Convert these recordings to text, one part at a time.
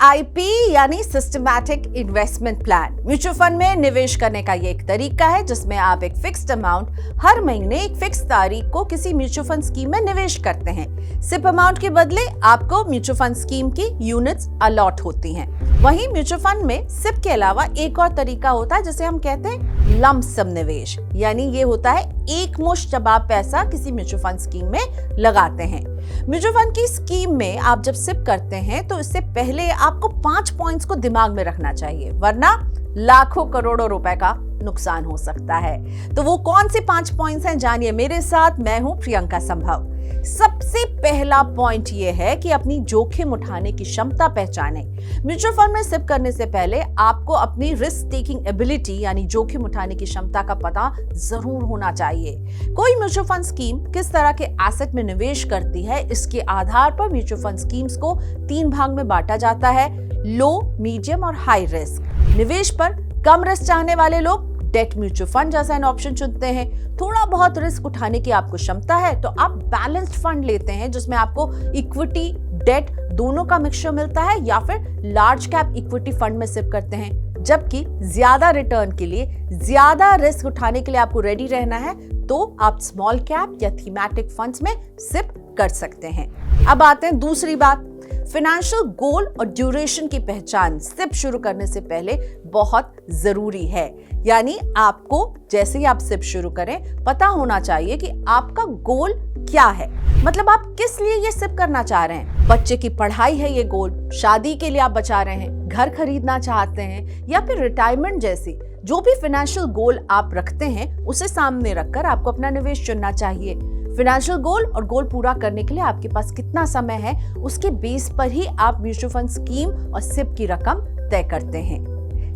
SIP यानी systematic investment plan. Mutual fund में निवेश करने का ये एक तरीका है जिसमें आप एक फिक्स्ड अमाउंट हर महीने एक फिक्स तारीख को किसी म्यूचुअल फंड स्कीम में निवेश करते हैं। सिप अमाउंट के बदले आपको म्यूचुअल फंड स्कीम की यूनिट्स अलॉट होती हैं। वहीं म्यूचुअल फंड में सिप के अलावा एक और तरीका होता है जिसे हम कहते हैं लंप सम निवेश, यानी ये होता है एक मुश्त जब आप पैसा किसी म्यूचुअल फंड स्कीम में लगाते हैं। म्यूचुअल फंड की स्कीम में आप जब सिप करते हैं तो इससे पहले आपको 5 पॉइंट्स को दिमाग में रखना चाहिए, वरना लाखों करोड़ों रुपए का नुकसान हो सकता है। तो वो कौन से 5 पॉइंट्स हैं, जानिए मेरे साथ। मैं हूं प्रियंका संभव। सबसे पहला पॉइंट ये है कि अपनी जोखिम उठाने की क्षमता पहचानें। म्यूचुअल फंड में सिप करने से पहले आपको अपनी रिस्क टेकिंग एबिलिटी यानी जोखिम उठाने की क्षमता का पता जरूर होना चाहिए। कोई म्यूचुअल फंड स्कीम किस तरह के एसेट में निवेश करती है, इसके आधार पर म्यूचुअल फंड स्कीम्स को 3 भाग में बांटा जाता है: लो, मीडियम और हाई रिस्क। निवेश पर कम रिस्क चाहने वाले लोग डेट म्यूचुअल फंड जैसा एक ऑप्शन चुनते हैं। थोड़ा बहुत रिस्क उठाने की आपको क्षमता है तो आप बैलेंस्ड फंड लेते हैं जिसमें आपको इक्विटी डेट दोनों का मिक्सचर मिलता है, या फिर लार्ज कैप इक्विटी फंड में सिप करते हैं। जबकि ज्यादा रिटर्न के लिए, ज्यादा रिस्क उठाने के लिए आपको रेडी रहना है तो आप स्मॉल कैप या थीमेटिक फंड्स में सिप कर सकते हैं। अब आते हैं दूसरी बात, फाइनेंशियल गोल और ड्यूरेशन की पहचान सिप शुरू करने से पहले बहुत जरूरी है। यानी आपको जैसे ही आप सिप शुरू करें पता होना चाहिए कि आपका गोल क्या है। मतलब आप किस लिए ये सिप करना चाह रहे हैं। बच्चे की पढ़ाई है ये गोल, शादी के लिए आप बचा रहे हैं, घर खरीदना चाहते हैं, या फिर रिटायरमेंट जैसी जो भी फाइनेंशियल गोल आप रखते हैं उसे सामने रखकर आपको अपना निवेश चुनना चाहिए। फाइनेंशियल गोल और गोल पूरा करने के लिए आपके पास कितना समय है, उसके बेस पर ही आप म्यूचुअल फंड स्कीम और सिप की रकम तय करते हैं।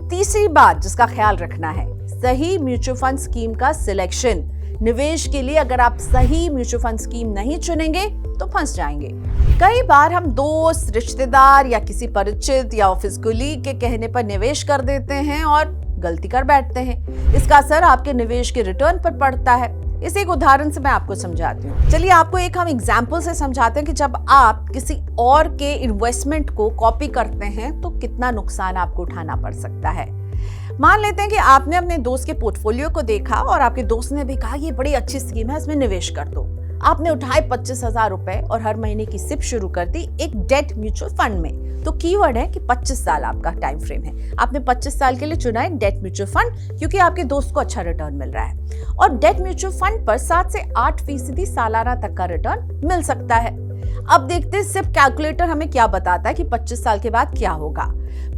तीसरी बात जिसका ख्याल रखना है, सही म्यूचुअल फंड स्कीम का सिलेक्शन। निवेश के लिए अगर आप सही म्यूचुअल फंड स्कीम नहीं चुनेंगे तो फंस जाएंगे। कई बार हम दोस्त, रिश्तेदार या किसी परिचित या ऑफिस कलीग के कहने पर निवेश कर देते हैं और गलती कर बैठते हैं। इसका असर आपके निवेश के रिटर्न पर पड़ता है। इस एक उदाहरण से मैं आपको समझाती हूँ। चलिए आपको एक हम एग्जाम्पल से समझाते हैं कि जब आप किसी और के इन्वेस्टमेंट को कॉपी करते हैं तो कितना नुकसान आपको उठाना पड़ सकता है। मान लेते हैं कि आपने अपने दोस्त के पोर्टफोलियो को देखा और आपके दोस्त ने भी कहा ये बड़ी अच्छी स्कीम है, इसमें निवेश कर दो। आपने उठाए 25,000 रुपए और हर महीने की सिप शुरू कर दी एक डेट म्यूचुअल फंड में। तो कीवर्ड है कि 25 साल आपका टाइम फ्रेम है। आपने 25 साल के लिए चुना है डेट म्यूचुअल फंड क्योंकि आपके दोस्त को अच्छा रिटर्न मिल रहा है और डेट म्यूचुअल फंड पर 7 से 8% सालाना तक का रिटर्न मिल सकता है। अब देखते हैं सिप कैलकुलेटर हमें क्या बताता है कि 25 साल के बाद क्या होगा।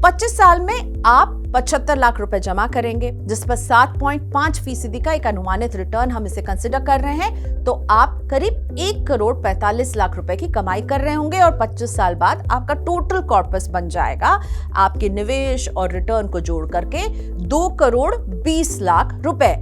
25 साल में आप 75 लाख रुपए जमा करेंगे जिस पर 7.5% का एक अनुमानित रिटर्न हम इसे कंसिडर कर रहे हैं, तो आप करीब 1 करोड़ 45 लाख रुपए की कमाई कर रहे होंगे और 25 साल बाद आपका टोटल कॉर्पस बन जाएगा आपके निवेश और रिटर्न को जोड़ करके 2 करोड़ 20 लाख रुपए।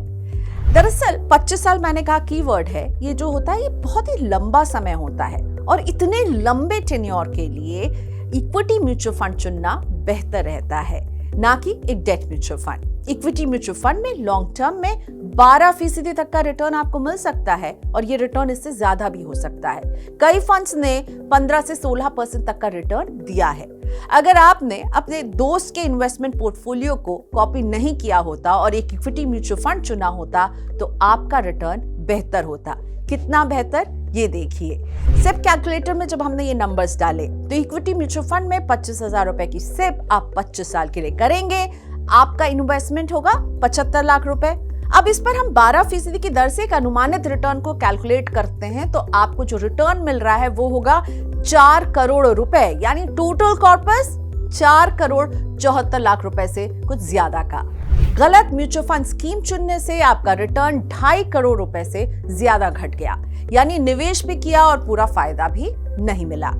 दरअसल 25 साल मैंने कहा कीवर्ड है, ये जो होता है ये बहुत ही लंबा समय होता है और इतने लंबे टेन्योर के लिए इक्विटी म्यूचुअल फंड चुनना बेहतर रहता है, ना कि एक debt mutual fund. Equity mutual fund में लॉन्ग टर्म में 12% तक का रिटर्न आपको मिल सकता है और ये रिटर्न इससे ज्यादा भी हो सकता है। कई फंड्स ने 15 से 16% तक का रिटर्न दिया है। अगर आपने अपने दोस्त के इन्वेस्टमेंट पोर्टफोलियो को कॉपी नहीं किया होता और एक इक्विटी म्यूचुअल फंड चुना होता तो आपका रिटर्न बेहतर होता। कितना बेहतर ये देखिए। सिप कैलकुलेटर में जब हमने ये नंबर्स डाले तो इक्विटी म्यूचुअल फंड में 25,000 रुपए की सिप आप 25 साल के लिए करेंगे, आपका इन्वेस्टमेंट होगा 75 लाख रुपए। अब इस पर हम 12% की दर से एक अनुमानित रिटर्न को कैलकुलेट करते हैं तो आपको जो रिटर्न मिल रहा है वो होगा 4 करोड़ रुपए, यानी टोटल कॉर्पस 4 करोड़ 74 लाख रुपए से कुछ ज्यादा का। गलत म्यूचुअल फंड स्कीम चुनने से आपका रिटर्न 2.5 करोड़ रुपए से ज्यादा घट गया, यानी निवेश भी किया और पूरा फायदा भी नहीं मिला।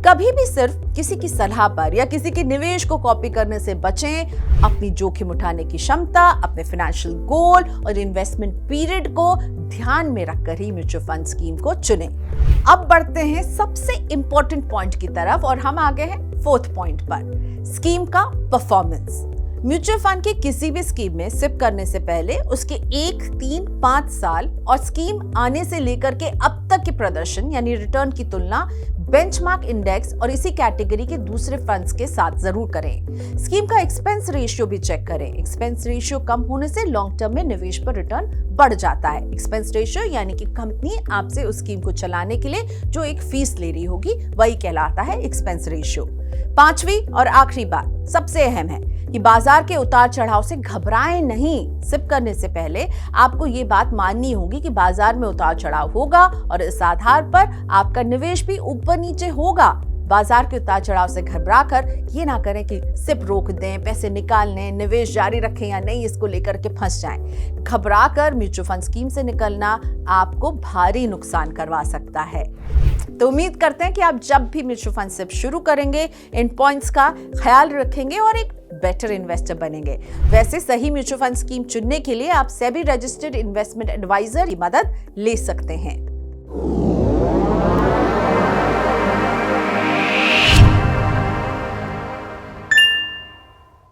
कभी भी सिर्फ किसी की सलाह पर या किसी के निवेश को कॉपी करने से बचें। अपनी जोखिम उठाने की क्षमता, अपने फाइनेंशियल गोल और इन्वेस्टमेंट पीरियड को ध्यान में रखकर ही म्यूचुअल फंड स्कीम को चुनें। अब बढ़ते हैं सबसे इंपॉर्टेंट पॉइंट की तरफ और हम आ गए हैं 4th पॉइंट पर, स्कीम का परफॉर्मेंस। म्यूचुअल फंड की किसी भी स्कीम में सिप करने से पहले उसके 1, 3, 5 साल और स्कीम आने से लेकर के अब तक के प्रदर्शन यानी रिटर्न की तुलना बेंचमार्क इंडेक्स और इसी कैटेगरी के दूसरे फंड्स के साथ जरूर करें। स्कीम का एक्सपेंस रेशियो भी चेक करें। एक्सपेंस रेशियो कम होने से लॉन्ग टर्म में निवेश पर रिटर्न बढ़ जाता है। एक्सपेंस रेशियो यानी कि कंपनी आपसे उस स्कीम को चलाने के लिए जो एक फीस ले रही होगी वही कहलाता है एक्सपेंस रेशियो। पांचवी और आखिरी बात सबसे अहम है कि बाजार के उतार चढ़ाव से घबराएं नहीं। सिप करने से पहले आपको ये बात माननी होगी कि बाजार में उतार चढ़ाव होगा और इस आधार पर आपका निवेश भी ऊपर नीचे होगा। बाजार के उतार चढ़ाव से घबरा कर ये ना करें कि सिप रोक दें, पैसे निकाल लें, निवेश जारी रखें या नहीं, इसको लेकर के फंस जाएं। घबरा कर म्यूचुअल फंड स्कीम से निकलना आपको भारी नुकसान करवा सकता है। तो उम्मीद करते हैं कि आप जब भी म्यूचुअल फंड सिप शुरू करेंगे इन पॉइंट्स का ख्याल रखेंगे और एक बेटर इन्वेस्टर बनेंगे। वैसे सही म्यूचुअल फंड स्कीम चुनने के लिए आप सेबी रजिस्टर्ड इन्वेस्टमेंट एडवाइजर की मदद ले सकते हैं।